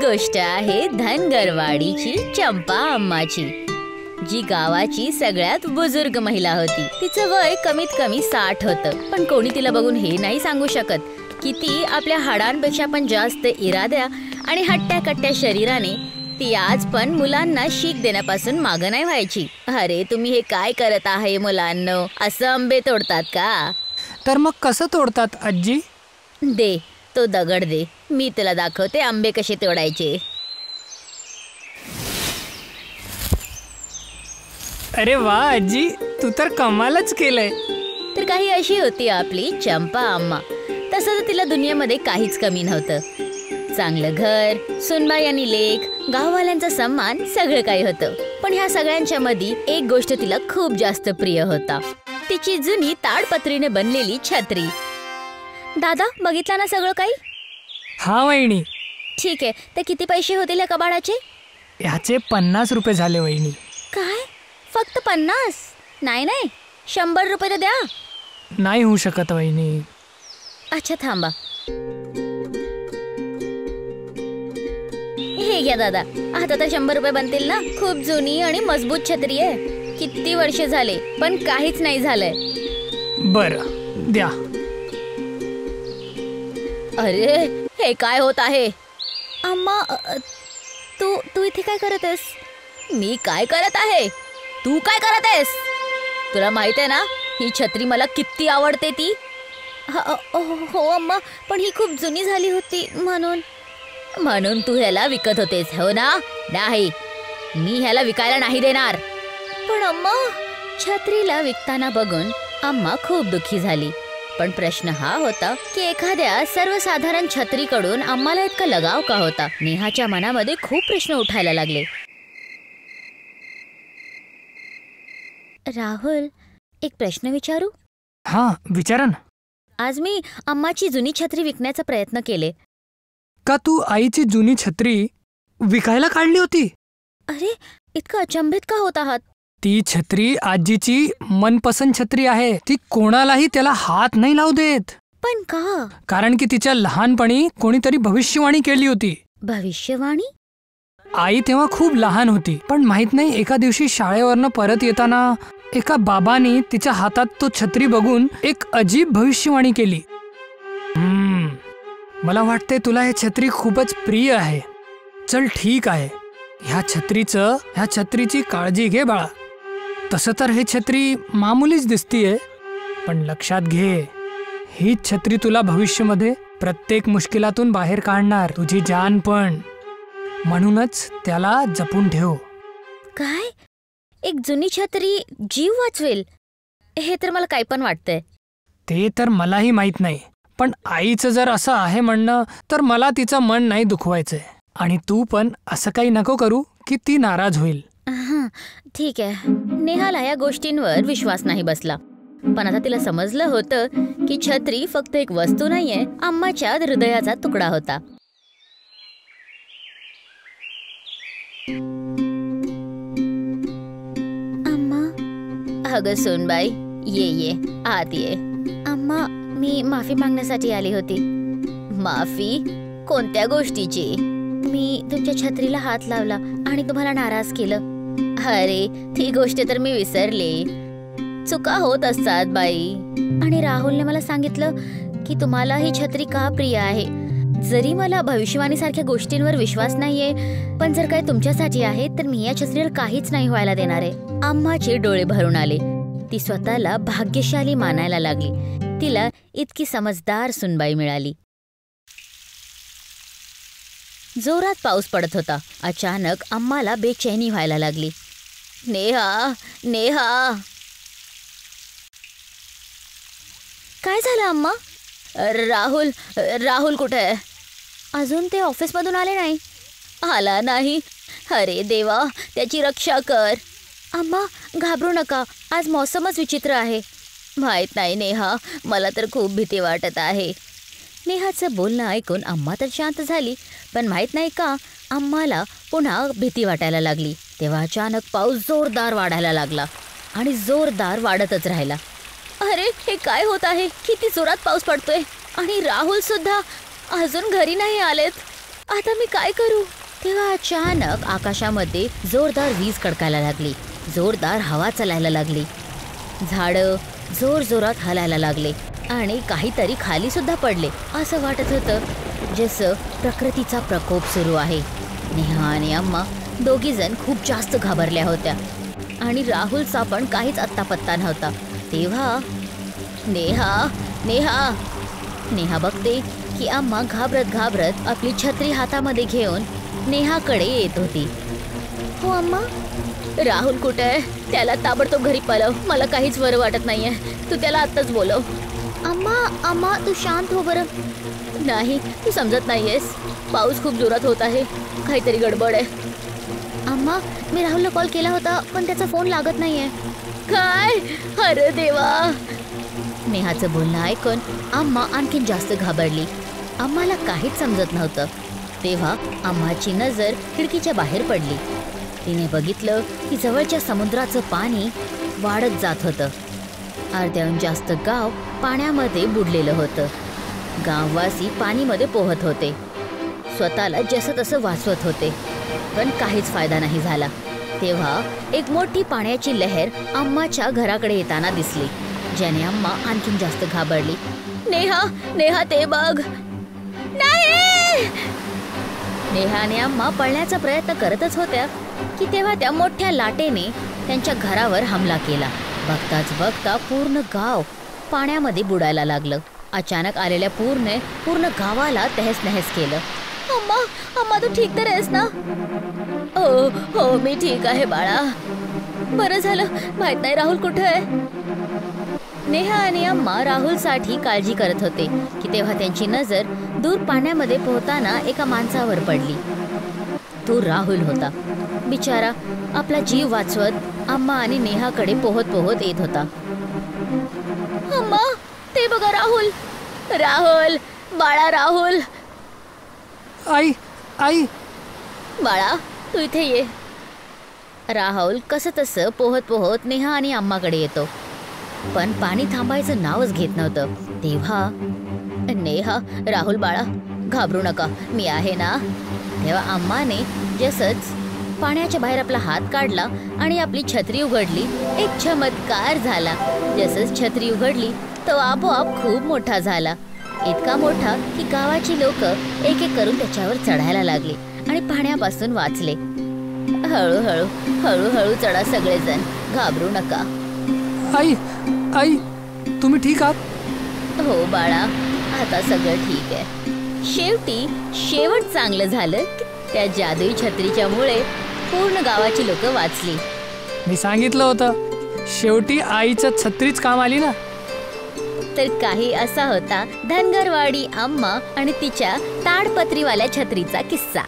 गोष्ट आहे धनगरवाडीची चंपा अम्माची, जी गावाची सगळ्यात बुजुर्ग महिला होती. तिचं वय कमीत कमी 60 होतं, पण कोणी तिला बघून हे नाही सांगू शकत की ती आपल्या हाडांपेक्षा पण जास्त इराद्या आणि हट्ट्या-कट्ट्या शरीराने ती आज पण मुलांना शीख देण्यापासून मागं नाही व्हायची. अरे तुम्ही हे काय करत आहे मुलांनो, असं आंबे तोडतात का? तर मग कसं तोडतात आजी? दे तो दगड दे, मी तुला दाखवते आंबे कसे तोडायचे. अरे वा आजी, तू तर कमालच केलंय. तर काही अशी होती आपली चंपा अम्मा. तसं तर तिला दुनियेमध्ये काहीच कमी नव्हतं. चांगलं घर, सुनबाई आणि लेक, गाववाल्यांचा सन्मान, सगळं काही होतं. पण ह्या सगळ्यांच्या मध्ये एक गोष्ट तिला खूप जास्त प्रिय होता, तिची जुनी ताडपत्रीने बनलेली छत्री. दादा बघितला ना सगळं काही? हा वहिनी. ठीक आहे, तर किती पैसे होतील या कबाडाचे? ह्याचे 50 रुपये झाले वहिनी. काय, फक्त 50? नाही नाही, 100 रुपये तर द्या. नाही होऊ शकत वहिनी. अच्छा थांबा, हे घ्या दादा. आता तर 100 रुपये बनतील ना? खूप जुनी आणि मजबूत छत्री आहे. किती वर्ष झाले पण काहीच नाही झालंय. बरं द्या. अरे हे काय होत आहे? अम्मा तू तू इथे काय करत आहेस? मी काय करत आहे? तू काय करत आहेस? तुला माहित आहे ना ही छत्री मला किती आवडते ती. हो अम्मा, पण ही खूप जुनी झाली होती म्हणून तू ह्याला विकत होतेस हो ना? नाही, मी ह्याला विकायला नाही देणार. पण अम्मा, छत्रीला विकताना बघून अम्मा खूप दुःखी झाली. पण प्रश्न हा होता की एखाद्या सर्वसाधारण छत्रीकडून अम्माला इतका लगाव का होता? नेहाच्या मनामध्ये खूप प्रश्न उठायला लागले. राहुल, एक प्रश्न विचारू? हा विचारा ना. आज मी अम्माची जुनी छत्री विकण्याचा प्रयत्न केले. का तू आईची जुनी छत्री विकायला काढली होती? अरे इतकं अचंबित का होत आहात? ती छत्री आजीची मनपसंत छत्री आहे. ती कोणालाही त्याला हात नाही लावू देत. पण का? कारण की तिच्या लहानपणी कोणीतरी भविष्यवाणी केली होती. भविष्यवाणी? आई तेव्हा खूप लहान होती, पण माहित नाही एका दिवशी शाळेवरनं परत येताना एका बाबांनी तिच्या हातात तो छत्री बघून एक अजीब भविष्यवाणी केली. मला वाटते तुला हे छत्री खूपच प्रिय आहे. चल ठीक आहे, ह्या छत्रीची काळजी घे बाळा. तसं तर हे छत्री मामुलीच दिसतीये, पण लक्षात घे, ही छत्री तुला भविष्यामध्ये प्रत्येक मुश्किलातून बाहेर काढणार, तुझी जान पण. म्हणूनच त्याला जपून ठेव. काय? एक जुनी छत्री जीव वाचवेल? हे तर मला काही पण वाटतंय. ते तर मलाही माहित नाही, पण आईचं जर असं आहे म्हणणं तर मला तिचं मन नाही दुखवायचंय. आणि तू पण असं काही नको करू की ती नाराज होईल. ठीक आहे. नेहाला या गोष्टींवर विश्वास नाही बसला, पण आता तिला समजलं होतं की छत्री फक्त एक वस्तू नाहीये, अम्माच्या हृदयाचा तुकडा होता. अम्मा. अगं सोनबाई, ये आत ये. अम्मा, मी माफी मागण्यासाठी आली होती. माफी? कोणत्या गोष्टीची? मी तुमच्या छत्रीला हात लावला आणि तुम्हाला नाराज केलं. अरे ती गोष्ट तर मी विसरले. चुका होत असतात बाई. आणि राहुलने मला सांगितलं की तुम्हाला ही छत्री का प्रिय आहे. जरी मला भविष्यवाणीसारख्या गोष्टींवर विश्वास नाहीये, पण जर काय तुमच्यासाठी आहे तर मी या छत्रीला काहीच नाही व्हायला देणार आहे. अम्माचे डोळे भरून आले. ती स्वतःला भाग्यशाली मानायला लागली. तिला इतकी समजदार सुनबाई मिळाली. जोरात पाऊस पडत होता. अचानक अम्माला बेचैनी व्हायला लागली. नेहा. काय झालं अम्मा? राहुल कुठे आहे? अजून ते ऑफिसमधून आले नाही. आला नाही? अरे देवा, त्याची रक्षा कर. अम्मा घाबरू नका, आज मौसमच विचित्र आहे. माहित नाही नेहा, मला तर खूप भीती वाटत आहे. नेहाचं बोलणं ऐकून अम्मा तर शांत झाली, पण माहित नाही का अम्माला पुन्हा भीती वाटायला लागली. तेव्हा अचानक पाऊस जोरदार वाढायला लागला आणि जोरदार वाढतच राहिला. अरे हे काय होत आहे? किती जोरात पाऊस पडतोय आणि राहुल सुद्धा अजून घरी नाही आलेत. आता मी काय करू? तेव्हा अचानक आकाशामध्ये जोरदार वीज कडकायला लागली, जोरदार हवा चालायला लागली, झाडं जोर जोरात हलायला लागले आणि काहीतरी खाली सुद्धा पडले. असं वाटत होतं जसं प्रकृतीचा प्रकोप सुरू आहे. नेहा आणि अम्मा दोघीजण खूप जास्त घाबरल्या होत्या आणि राहुलचा पण काहीच अत्तापत्ता नव्हता. तेव्हा नेहा नेहा नेहा बघते की अम्मा घाबरत घाबरत आपली छत्री हातामध्ये घेऊन नेहाकडे येत होती. हो अम्मा. राहुल कुठे आहे? त्याला ताबडतोब घरी पळव. मला काहीच बरं वाटत नाहीये. तू त्याला आत्ताच बोलव. अम्मा अम्मा तू शांत हो बरं. नाही, तू समजत नाहीयेस. पाऊस खूप जोरात होत आहे. काहीतरी गडबड आहे. अम्मा, मी राहुलला कॉल केला होता पण त्याचा फोन लागत नाहीये. काय? अरे देवा. नेहाचं बोलणं ऐकून अम्मा आणखीन जास्त घाबरली. अम्माला काहीच समजत नव्हतं. तेव्हा अम्माची नजर खिडकीच्या बाहेर पडली. तिने बघितलं की जवळच्या समुद्राचं पाणी वाढत जात होतं. अर्ध्याहून जास्त गाव पाण्यामध्ये बुडलेलं होतं. गाववासी पाणीमध्ये पोहत होते, स्वतःला जसं तसं वाचवत होते, पण काहीच फायदा नाही झाला. तेव्हा एक मोठी पाण्याची लहर अम्माच्या घराकडे येताना दिसली, ज्याने अम्मा आणखीन जास्त घाबरली. नेहा नेहा ते बघ. नाही. नेहा आणि अम्मा पळण्याचा प्रयत्न करतच होत्या की तेव्हा त्या मोठ्या लाटेने त्यांच्या घरावर हमला केला. बघताच बघता पूर्ण गाव पाण्यामध्ये बुडायला लागलं. अचानक आलेल्या पूर्ण गावाला तहस नहस केलं. अम्मा अम्मा तू ठीक तर आहेस ना? हो हो मी ठीक आहे बाळा. बरं झालं. माहित नाही राहुल कुठे आहे. नेहा आणि अम्मा राहुलसाठी काळजी करत होते की तेव्हा त्यांची नजर दूर पाण्यामध्ये पोहताना एका माणसावर पडली. तो राहुल होता. बिचारा आपला जीव वाचवत अम्मा आणि नेहाकडे पोहत पोहत येत होता. अम्मा ते बघा राहुल. राहुल बाळा राहुल. आई आई. बाळा तू इथे ये. राहुल कसं तसं पोहत पोहत नेहा आणि अम्माकडे येतो, पण पाणी थांबायचं नावच घेत नव्हतं. तेव्हा नेहा राहुल बाळा घाबरू नका, मी आहे ना. तेव्हा अम्माने जसंच पाण्याच्या बाहेर आपला हात काढला आणि आपली छत्री उघडली. एक चमत्कार झाला. जसंच छत्री उघडली तो आपोआप खूप मोठा झाला. इतका मोठा की गावाची लोक एक एक करून त्याच्यावर चढायला लागली आणि पाण्यापासून वाचले. हळूहळू हळूहळू चढा सगळेजण, घाबरू नका. आई आई तुम्ही ठीक आहात? हो बाळा, आता सगळं ठीक आहे. शेवटी शेवट चांगलं झालं. त्या जादुई छत्रीच्या मुळे पूर्ण गावाची लोक वाचली. मी सांगितलं होतं, शेवटी आईच्या छत्रीच काम आली ना. तर काही असा होता धनगरवाडी अम्मा आणि तिच्या ताडपत्रीवाल्या छत्रीचा किस्सा.